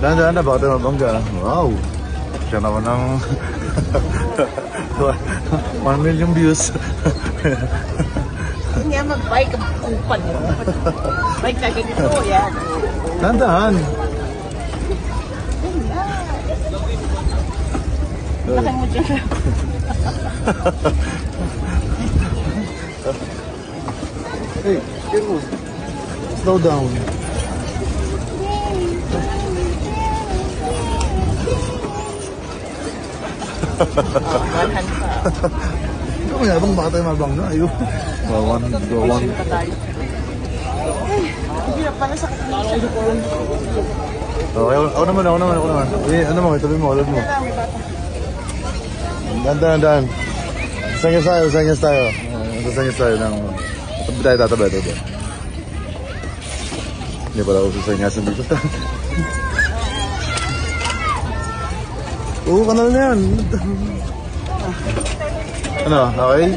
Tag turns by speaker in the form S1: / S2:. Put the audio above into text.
S1: Dahan-dahan na, baka tayo mabangga. Wow! Siya naman ng 1 million views.
S2: Hindi nga mag-bike ang kupan mo. Bike ka ganito, yan.
S1: Dahan-dahan.
S2: Laki mo dyan.
S1: Hey, careful. Slow down.
S2: Manhan pa.
S1: Ikaw may abang baka tayo mabang na. Ayun. Gawan.
S2: Hindi na pala sa kapinisya.
S1: Okay, ako naman. Eh, ano mo, itabi mo, alad mo. Dahan-dahan. Sanyas tayo. Sanyas tayo ng... Tabi tayo. Hindi pala ako sasanyasan dito. Oo, kanal na yan. Ano, okay?